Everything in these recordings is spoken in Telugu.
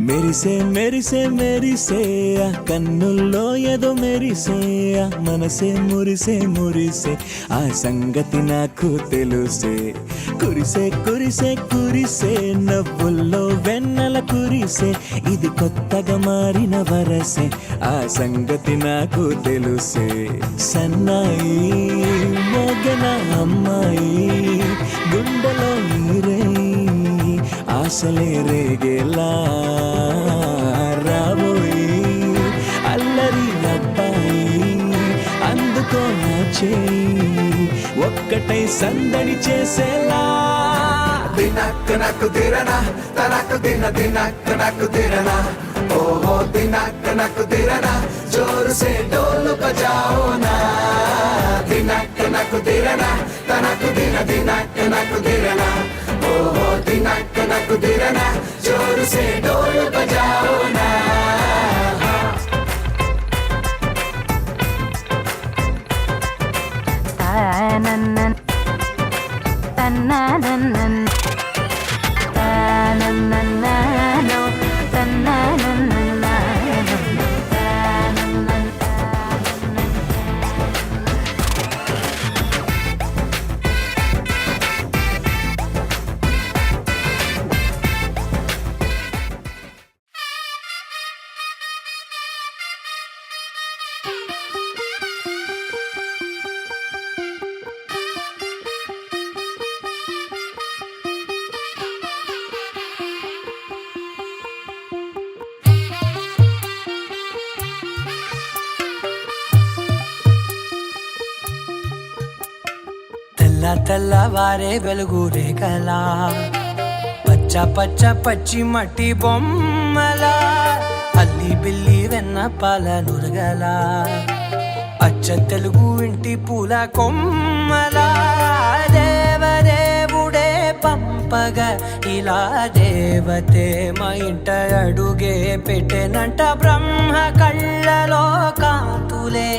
మెరిసే మెరిసే మెరిసే కన్నుల్లో ఏదో మెరిసే మనసే మురిసే మురిసే ఆ సంగతి నాకు తెలుసే కురిసే కురిసే కురిసే నవ్వుల్లో వెన్నెల కురిసే ఇది కొత్తగా మారిన వరసే ఆ సంగతి నాకు తెలుసే సన్నాయి మోగన అమ్మాయి గుండెలో నీరే ఆశలే రేగేలా రాబోయి అల్లరి అబ్బాయి అందుకో నా చేయి ఒక్కటై సందడి చేసేలా దినక్ నక్ దిరనా తనక్ దిన దినక్ నక్ దిరనా ఓహో దినక్ నక్ దిరనా జోర్ సే ढोल बजाओ ना దినక్ నక్ దిరనా తనక్ దిన దినక్ నక్ దిరనా ఓహో దినక్ నక్ దిరనా జోర్ సే ढोल बजाओ ना తెల్లవారే వెలుగు రేఖలా పచ్చ పచ్చ పచ్చి మట్టి బొమ్మలా అల్లి బిల్లి వెన్న పాల నురగలా అచ్చ తెలుగు ఇంటి పూల కొమ్మలా దేవదేవుడే పంపగా ఇలా దేవతే మా ఇంట అడుగే పెట్టెనంట బ్రహ్మ కళ్ళలో కాంతులే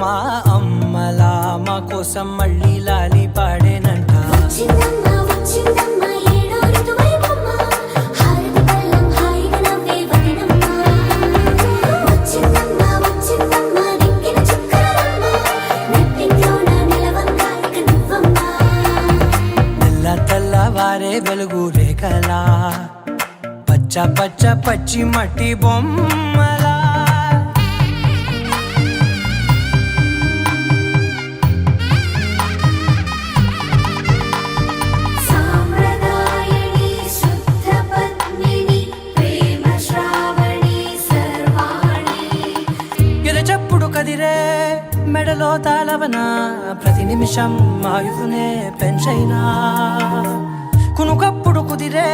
మా అమ్మలా మా కోసం మళ్ళీ లాలి పాడేనంట తెల్లవారే వెలుగు రేఖలా పచ్చ పచ్చ పచ్చి మట్టి బొమ్మలా కదిరే మెడలో తాళవన ప్రతి నిమిషం ఆయుధునే పెంచైనా కునుకప్పుడు కుదిరే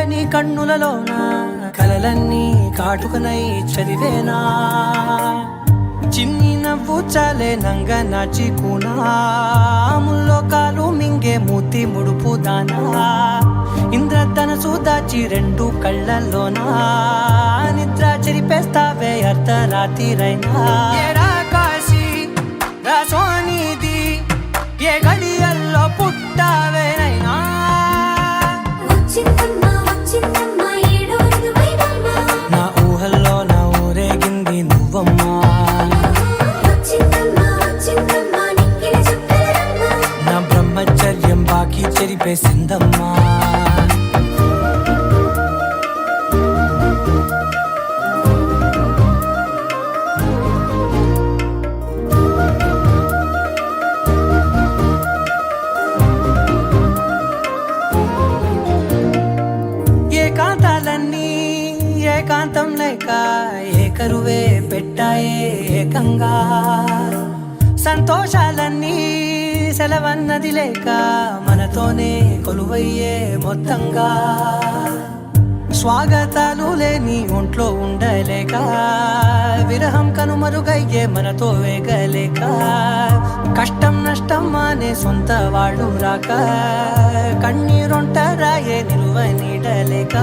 నీ కన్నులలోన కలలన్నీ కాటుకనై చదివేనా చిన్ని నవ్వు చాలే నంగ నాచి కూనాముల్లో కాలు మింగే మూతి ముడుపు దానా ఇంద్రధనసు దాచి రెండు కళ్ళల్లోనా నిద్ర చెరిపేస్తావే అర్ధరాత్రిరైనా కాశీ రాసోనిది ఏ గడియల్లో పుట్టావేనైనా నా ఊహల్లో నా ఊరేగింది నువ్వమ్మా నా బ్రహ్మచర్యం బాకీ చెరిపేసిందమ్మా ఏకాంతం లేక ఏకరువే పెట్టాయే ఏకంగా సంతోషాలన్నీ సెలవన్నది లేక మనతోనే కొలువయ్యే మొత్తంగా స్వాగతాలు లేని ఒంట్లో ఉండలేక విరహం కనుమరుగయ్యే మనతో వేగలేక కష్టం నష్టం అనే సొంత వాళ్ళు రాక కన్నీరొంటరాయే నిలువ నీడలేక